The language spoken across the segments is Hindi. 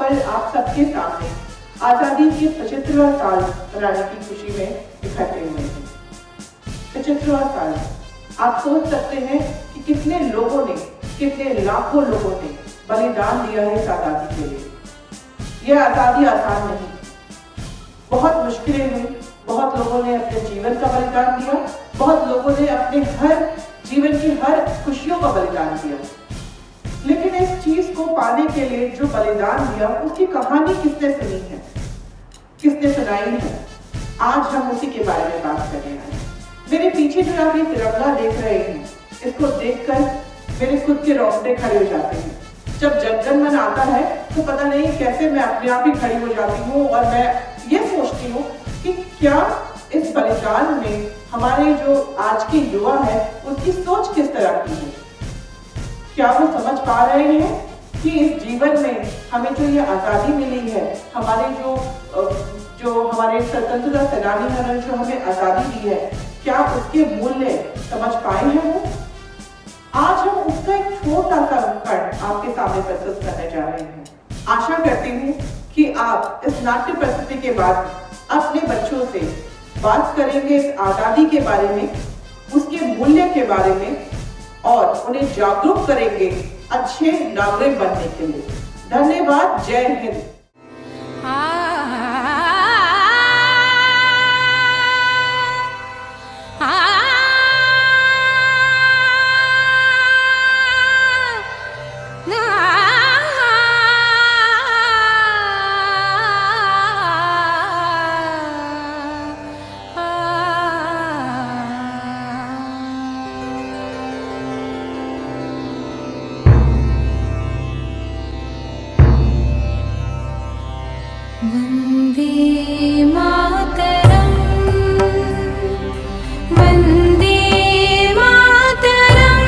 कल आप सबके सामने आज़ादी के 75वां साल मनाने की खुशी में इकट्ठे हुए हैं। 75वां साल, आप सोच सकते हैं कि कितने लोगों ने, कितने लाखों लोगों ने बलिदान दिया है इस आज़ादी के लिए। यह आज़ादी आसान नहीं, बहुत मुश्किलें हुई, बहुत लोगों ने अपने जीवन का बलिदान दिया, बहुत लोगों ने अपने हर जीवन की हर खुशियों का बलिदान दिया। लेकिन इस चीज को पाने के लिए जो बलिदान दिया, उसकी कहानी किसने सुनी है, किसने सुनाई है? आज हम उसी के बारे में बात कर रहे हैं। मेरे पीछे जो आप ये तिरंगा देख रहे हैं, इसको देखकर मेरे खुद के रोंगटे खड़े हो जाते हैं। जब जन गण मन आता है तो पता नहीं कैसे मैं अपने आप ही खड़ी हो जाती हूँ और मैं ये सोचती हूँ कि क्या इस बलिदान में हमारे जो आज के युवा है उसकी सोच किस तरह की है? क्या वो समझ पा रहे हैं कि इस जीवन में हमें जो ये आज़ादी मिली है, हमारे जो हमारे स्वतंत्रता सेनानी ने जो हमें आज़ादी दी है, क्या उसके मूल्य समझ पाए हैं वो? आज हम उसका एक छोटा सा कण आपके सामने प्रस्तुत करने जा रहे हैं। आशा करती हूँ कि आप इस नाट्य प्रस्तुति के बाद अपने बच्चों से बात करेंगे इस आज़ादी के बारे में, उसके मूल्य के बारे में, और उन्हें जागरूक करेंगे अच्छे नागरिक बनने के लिए। धन्यवाद। जय हिंद। वंदे मातरम, वंदे मातरम,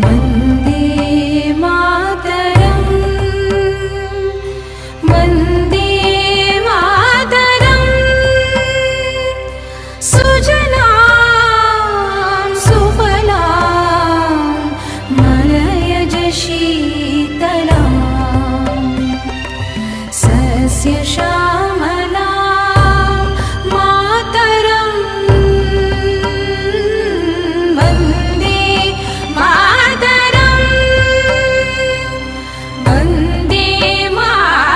वंदे मातरम, वंदे मातरम। सुजलां सुफलां मलयज शीतलां सस्य श्यामलां मातरं। वन्दे मातरं, Vande Mataram.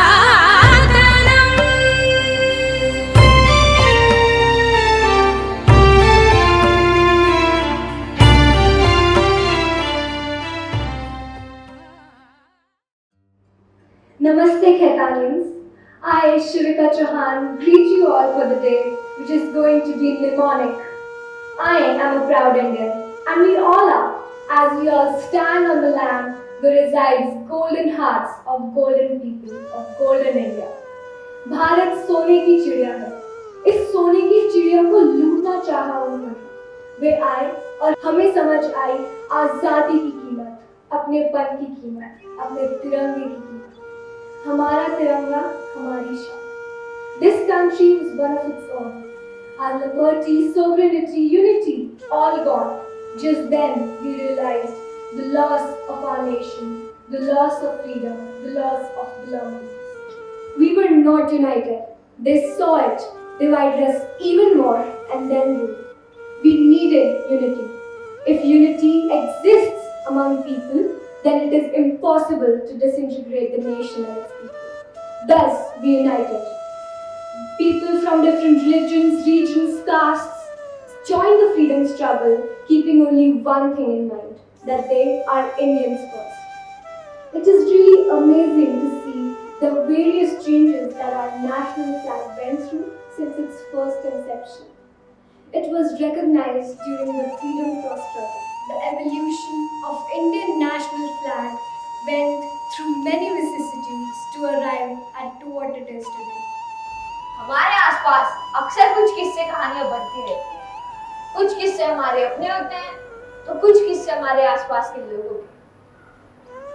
Namaste Khetanians. I, Shivika Chauhan, greet you all for the day which is going to be mnemonic. I am a proud Indian, and we all are, as we all stand on the land where resides golden hearts of golden people of golden India. Bharat सोने की चिड़िया है। इस सोने की चिड़िया को लूटना चाहा उन्होंने। वे आए और हमें समझ आई आजादी की कीमत, अपनेपन की कीमत, अपने तिरंगे की कीमत। हमारा तिरंगा हमारी शान। This country was one of its own. Our liberty, sovereignty, unity, all gone. Just then we realized the loss of our nation, the loss of freedom, the loss of belonging. We were not united. They saw it, divided us even more, and then grew. We needed unity. If unity exists among people, then it is impossible to disintegrate the nation and its people. Thus, we united. People from different religions, regions, castes joined the freedom struggle, keeping only one thing in mind, that they are Indians first. It is really amazing to see the various changes that our national flag went through since its first inception. It was recognized during the Freedom Cross struggle. The evolution of Indian national flag went through many vicissitudes to arrive at what it is today. हमारे आसपास अक्सर कुछ किस्से कहानियां बनती रहती हैं। कुछ किस्से हमारे अपने होते हैं तो कुछ किस्से हमारे आसपास के लोगों के।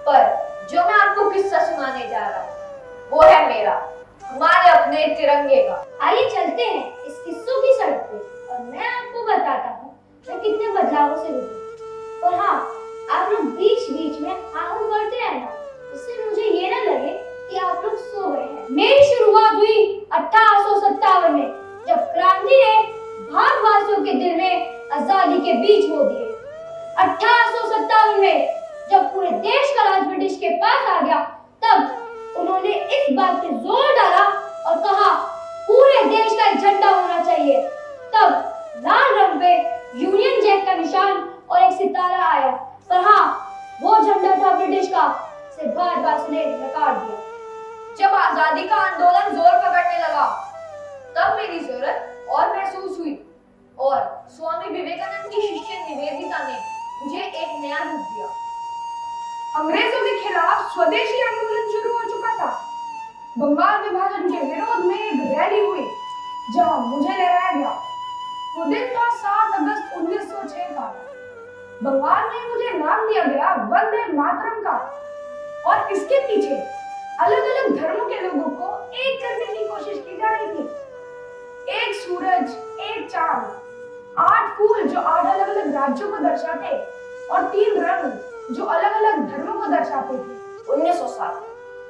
पर जो मैं आपको किस्सा सुनाने जा रहा हूँ वो है मेरा, हमारे अपने तिरंगे का। आइए चलते हैं इस किस्सों की सड़क पे और मैं आपको बताता हूँ मैं कितने बदलावों से गुजरी। और हाँ, आप लोग बीच बीच में हाँ करते रहना जिससे मुझे ये ना लगे कि आप लोग सो गए हैं। मेरी शुरुआत हुई 1857 में, जब क्रांति ने भारतवासियों के दिल में आजादी के बीज बो दिए। 1857 में जब पूरे देश का राज ब्रिटिश के पास आ गया, तब उन्होंने इस बात पे जोर डाला और कहा पूरे देश का एक झंडा होना चाहिए। तब लाल रंग पे यूनियन जैक का निशान और एक सितारा आया, पर हाँ, वो झंडा था ब्रिटिश का, से भारतवासियों ने नकार दिया। जब आजादी का आंदोलन जोर पकड़ने लगा, तब मेरी जरूरत और महसूस हुई और स्वामी विवेकानंद की शिष्य निवेदिता ने मुझे एक नया रूप दिया। अंग्रेजों के खिलाफ स्वदेशी आंदोलन शुरू हो चुका था। बंगाल विभाजन के विरोध में एक रैली हुई, जहां मुझे लहराया गया। वो दिन था 7 अगस्त 1906 का। बंगाल में मुझे नाम दिया गया वंदे मातरम का, और इसके पीछे अलग अलग धर्मों के लोगों को एक करने की कोशिश की जा रही थी। एक सूरज, एक चांद, 8 फूल जो 8 अलग अलग राज्यों को दर्शाते, और 3 रंग जो अलग अलग धर्मों को दर्शाते थे। 1907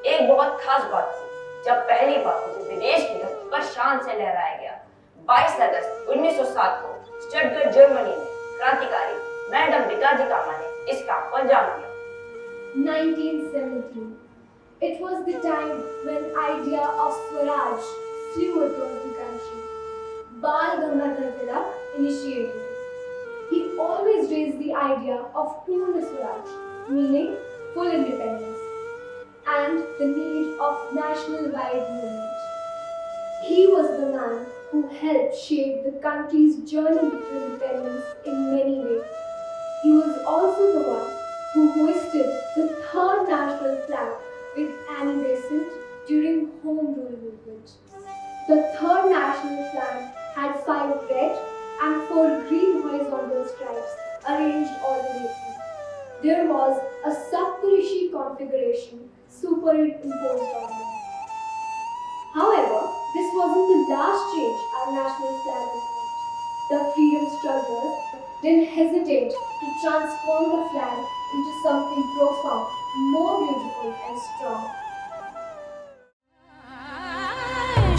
एक बहुत खास बात थी, जब पहली बार मुझे विदेश की धरती पर शान से लहराया गया। 22 अगस्त 1907 को स्टटगर्ट जर्मनी में क्रांतिकारी मैडम भिकाजी कामा ने इस काम को अंजाम दिया। 1917. It was the time when idea of Swaraj flew across the country. Bal Gangadhar Tilak initiated it. He always raised the idea of Purna Swaraj, meaning full independence, and the need of national-wide movement. He was the man who helped shape the country's journey to independence in many ways. He was also the one who hoisted the 3rd national flag with Annie Besant during Home Rule movement. The 3rd national flag had 5 red and 4 green horizontal stripes arranged alternately. There was a Saptarishi configuration superimposed on them. However, this wasn't the last change our national flag has made. The freedom strugglers didn't hesitate to transform the flag into something profound, more beautiful and strong.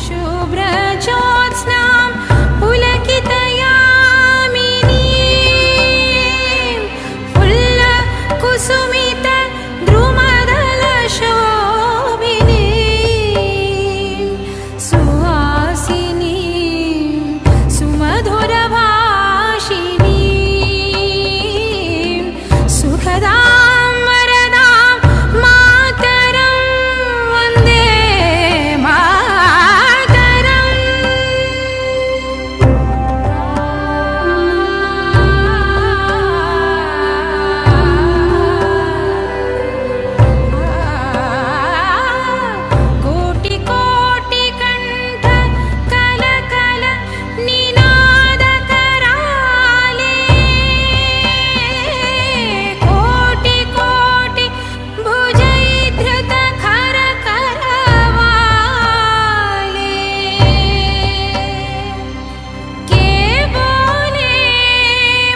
शुभ्रज्योत्स्नां पुलकितयामिनीं फुल्लकुसुमितद्रुमदलशोभिनीं सुहासिनीं सुमधुरभाषिणीं सुखदां वरदां मातरं वन्दे कोटि कोटि कंठ कल कल निनाद कराले कोटि कोटि भुजैधृत खर करवाले के बोले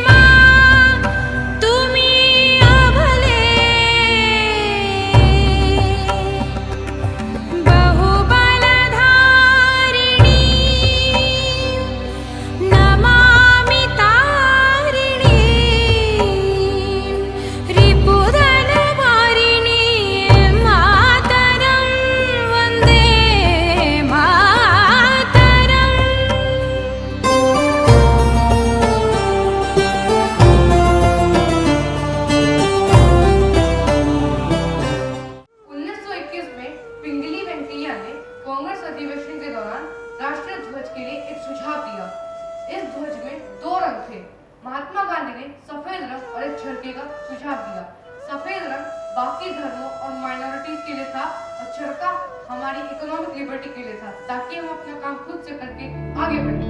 मां तुमी अभले बहुबलधारिणी नमामि तारिणी रिपुदलवारिणी मातरं वन्दे मातरम्। 1921 में पिंगली वेंकैया ने कांग्रेस अधिवेशन के दौरान राष्ट्रीय ध्वज के लिए एक सुझाव दिया। इस ध्वज में 2 रंग थे। महात्मा गांधी ने सफेद रंग और एक झरके का सुझाव दिया। सफेद रंग बाकी धर्मों और माइनॉरिटीज के लिए था और झरका हमारी इकोनॉमिक लिबर्टी के लिए था, ताकि हम अपना काम खुद से करके आगे बढ़े।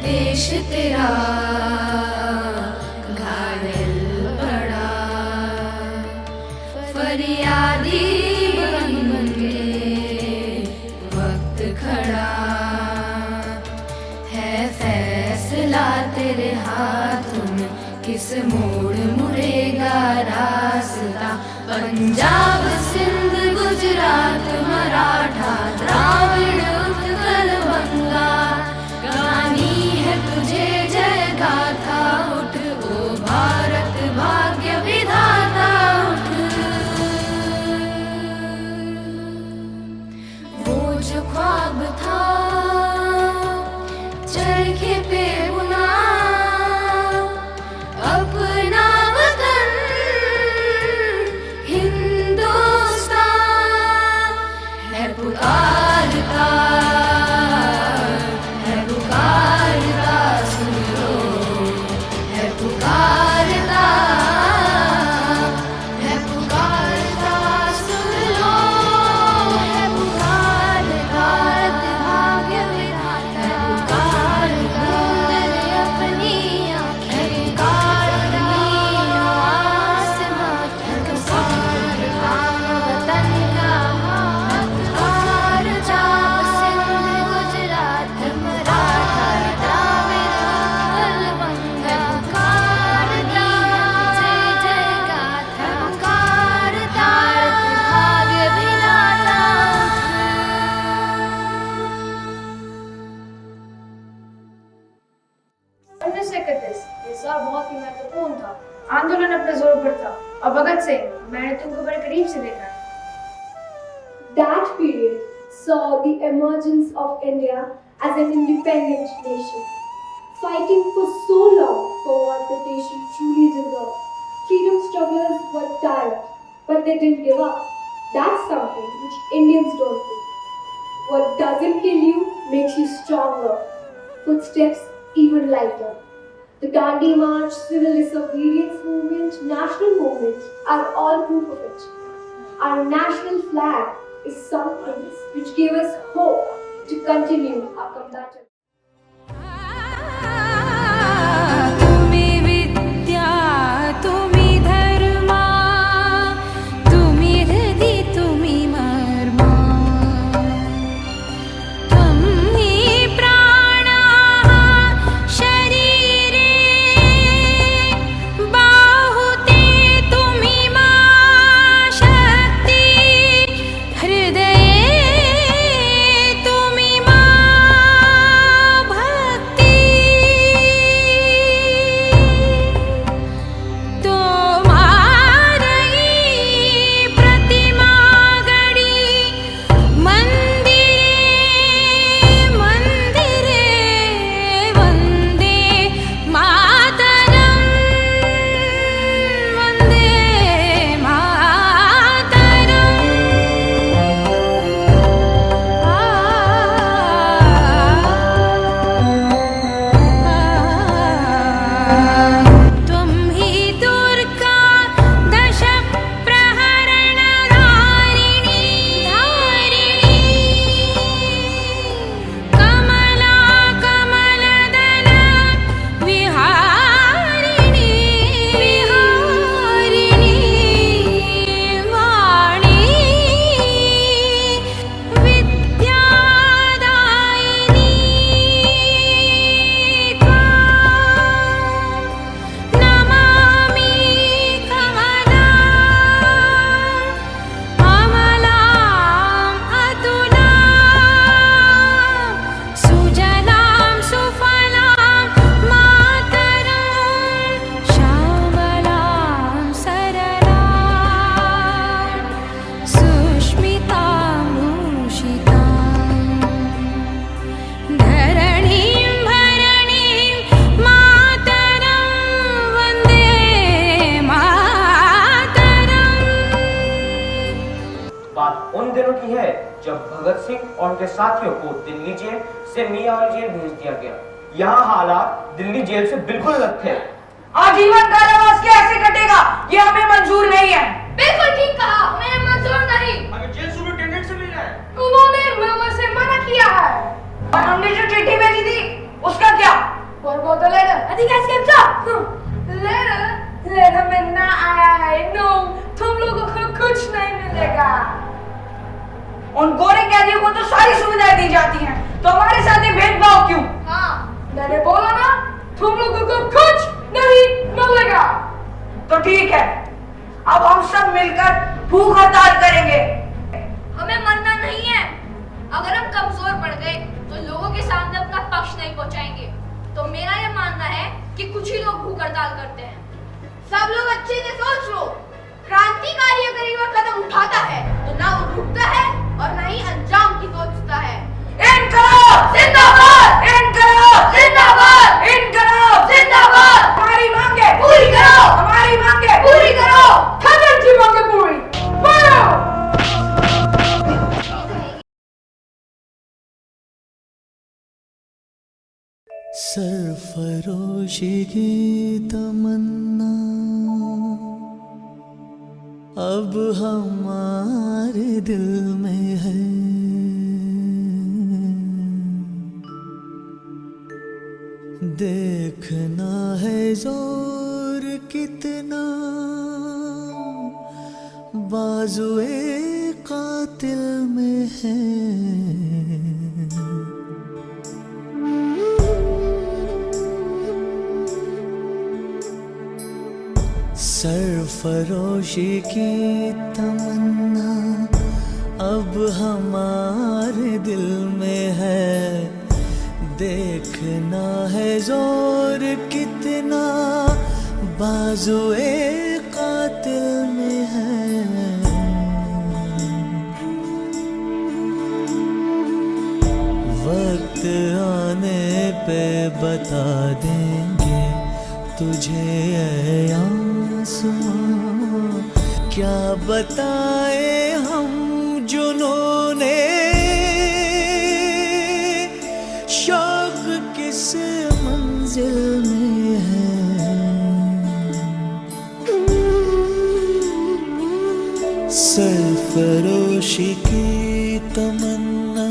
देश तेरा घायल पड़ा, फरियादी बन के वक्त खड़ा है, फैसला तेरे हाथों में, किस मोड़ मुड़ेगा रास्ता। पंजाब सिंध गुजरात मराठा द्राविड़ उत्कल बंगा, गानी है तुझे जय गाथा, उठ ओ भारत भाग्य विधाता उठ। वो जो ख्वाब था चरखे पे बुना, अपना वतन हिंदुस्तान है पुकारता, है पुकारता, सुन लो है पुकारता, है पुकारता, सुन लो है पुकारता, भाग्य विधाता है पुकारता, तेरे अपनी आँखें पुकारता, आसमां है पुकारता, वतन का हाथ पुकारता, सिंध गुजरात मराठा द्राविड़ उत्कल बंगा, पुकारता, जय जय गाथा पुकारता, भाग्य विधाता। 1931 ये साल बहुत ही महत्वपूर्ण था। आंदोलन अपने जोर पर था और भगत सिंह, मैंने तुमको बड़े करीब से देखा है। That period saw the emergence of India as an independent nation, fighting for so long for what the nation truly deserved. Freedom strugglers were tired, but they didn't give up. That's something which Indians don't do. What doesn't kill you makes you stronger, footsteps even lighter. The Dandi March, civil disobedience movement, national movement are all proof of it. Our national flag is something which gave us hope to continue our combative. तुम्ही विद्या, तुम्ही धर्मा, तुम्ही हृदि, तुम्ही मर्मा, तुम्ही प्राणाः शरीरे, बाहुते तुम्ही मा शक्ती, हृदये तुम्ही मा भक्ती। तुम्हारी प्रतिमा गढ़ी मंदिरे, मंदिरे, वंदे मातरम, वंदे मातरम। त्वं हि दुर्गा दश प्रहरण धारिणी, धारिणी, कमला कमलदल विहारिणी, विहारिणी, वाणी विद्यादायिनी, नमामि कमलाम्, अमलाम् अतुलाम्, सुजलां सुफलां मातरम्, श्यामलां सरलां, सुष्मितां भूषिताम्, धरणीं भरणीं मातरं, वन्दे मातरम्। बात उन दिनों की है जब भगत सिंह और उनके साथियों को दिल्ली जेल से मियां जेल भेज दिया गया। यहाँ हालात दिल्ली जेल से बिल्कुल अलग थे। आजीवन कारावास कैसे कटेगा, ये हमें मंजूर नहीं है। बिल्कुल ठीक कहा, मैं मंजूर नहीं। हमें जेल सुपरिटेंडेंट से मिलना है। उन्होंने मुझसे मना किया है। और हमने जो चिट्ठी भेजी थी उसका क्या? वो तो लेटर अधिकांश कैप्चा लेटर में ना आया है। नो, तुम लोगों को कुछ नहीं मिलेगा। उन गोरे कैदियों को तो सारी सुविधाएं दी जाती हैं, तो हमारे साथ ये भेदभाव क्यों? हाँ, मैंने बोला ना, तुम लोगों को कुछ नहीं मिलेगा। तो ठीक है, अब हम सब मिलकर भूख हड़ताल करेंगे। हमें मरना नहीं है। अगर हम कमजोर पड़ गए तो लोगों के सामने अपना पक्ष नहीं पहुंचाएंगे। तो मेरा ये मानना है कि कुछ ही लोग भूख हड़ताल करते हैं। सब लोग अच्छे से सोच लो, क्रांतिकारी अगर एक बार कदम उठाता है तो ना वो रुकता है और ना ही अंजाम की सोचता है। इनकलाब जिंदाबाद! इनकलाब जिंदाबाद! इनकलाब जिंदाबाद! हमारी मांगे पूरी करो! हमारी मांगे पूरी करो! खबर की मांगे पूरी करो। सरफरोशी की तमन्ना अब हमारे दिल में है। देखना है जोर कितना बाजुए कातिल में है। सरफरोशी की तमन्ना अब हमारे दिल में है। देखना है जोर कितना बाजुए कातिल में है। वक्त आने पे बता देंगे तुझे ऐ आसमां, क्या बताए हम जुनूने शौक किस मंजिल में है। सरफरोशी की तमन्ना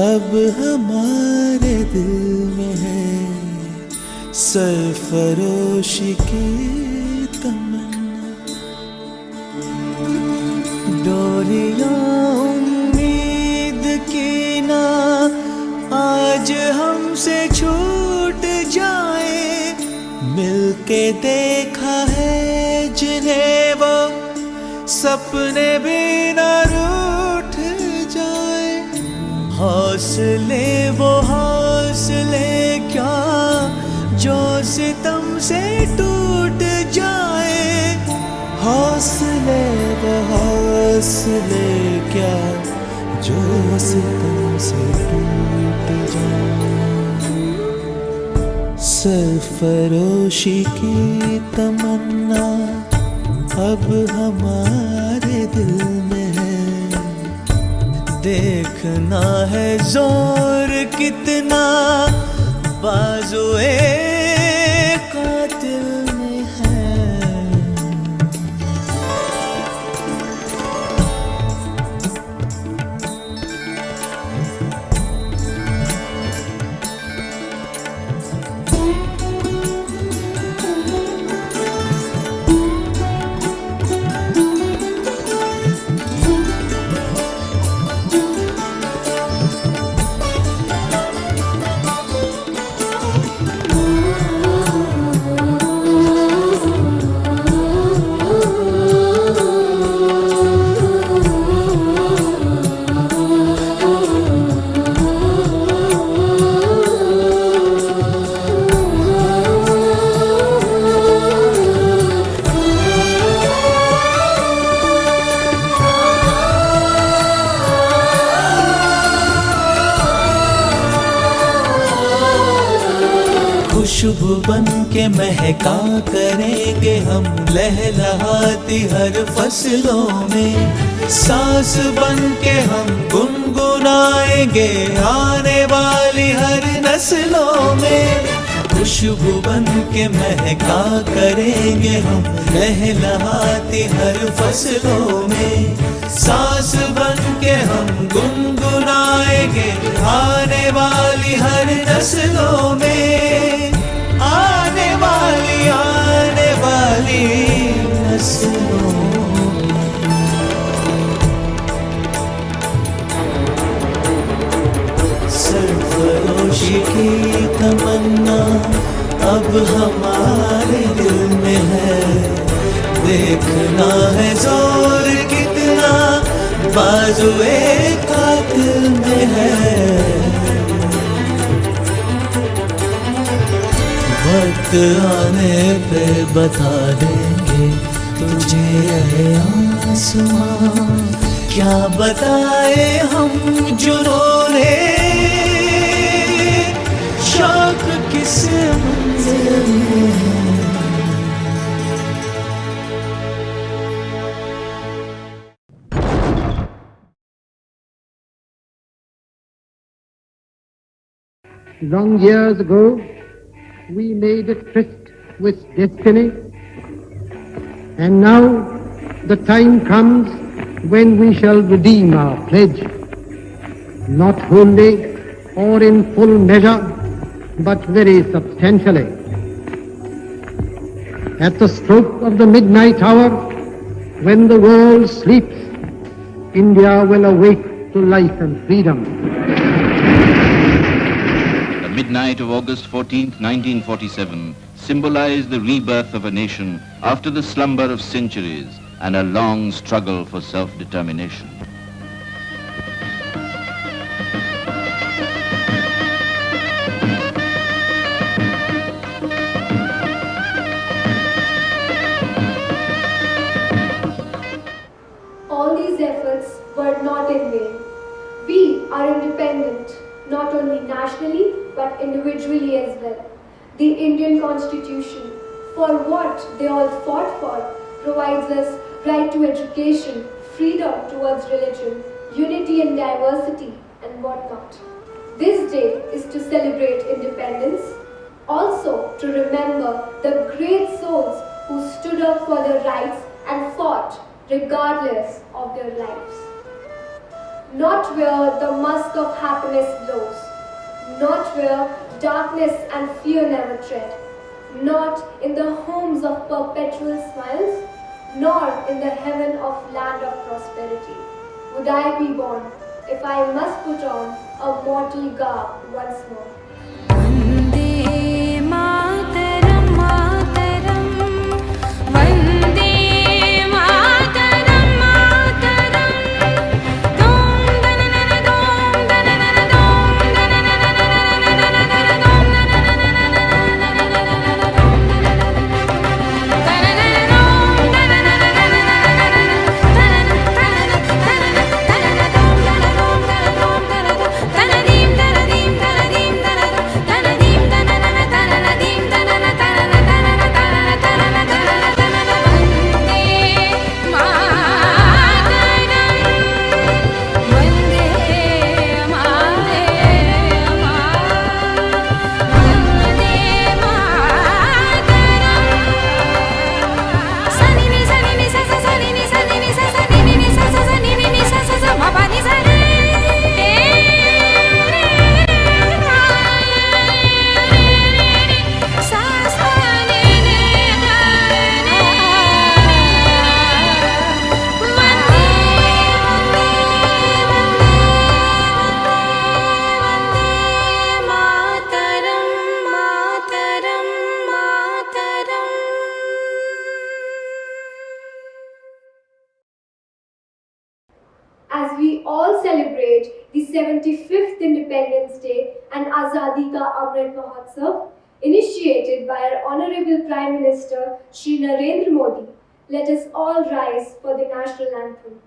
अब हमारे दिल में है। सरफरोशी की तमन्ना डोरियां उम्मीद की ना आज हमसे छूट जाए। मिलके देखा है जिन्हें वो सपने भी न रूठ जाए। हौसले वो हौसले क्या जो सितम से टूट जाए। हौसले वो हौसले क्या जो सितम से टूट जाए। सरफरोशी की तमन्ना अब हमारे दिल में है। देखना है जोर कितना बाजुए कातिल में है। खुशबू बन के महका करेंगे हम लहलहाती हर फसलों में। सांस बन के हम गुनगुनाएंगे आने वाली हर नस्लों में। खुशबू बन के महका करेंगे हम लहलहाती हर फसलों में। सांस बन के हम गुनगुनाएंगे आने वाली हर नस्लों में। फसलों सरफरोशी की तमन्ना अब हमारे दिल में है, देखना है जोर कितना बाजुए कातिल में है। वक्त आने पे बता देंगे तुझे ये आसमां, क्या बताए हम जो रो रहे शौक किस मंजिल में। Long years ago, we made a tryst with destiny, and now the time comes when we shall redeem our pledge, not wholly or in full measure, but very substantially. At the stroke of the midnight hour, when the world sleeps, India will awake to life and freedom. The midnight of August 14th, 1947 symbolized the rebirth of a nation after the slumber of centuries and a long struggle for self-determination. All these efforts were not in vain. We are independent, not only nationally but individually as well. The Indian Constitution, for what they all fought for, provides us right to education, freedom towards religion, unity and diversity, and whatnot. This day is to celebrate independence, also to remember the great souls who stood up for their rights and fought regardless of their lives. Not where the musk of happiness blows, not where darkness and fear never tread, not in the homes of perpetual smiles, nor in the heaven of land of prosperity would I be born if I must put on a mortal garb once more. वन्दे मातरं मातरं वन्दे मातरं मातरं दों दननन दों दननन दों दननन दों As we all celebrate the 75th Independence Day and Azadi Ka Amrit Mahotsav, initiated by our Honorable Prime Minister Shri Narendra Modi, let us all rise for the national anthem.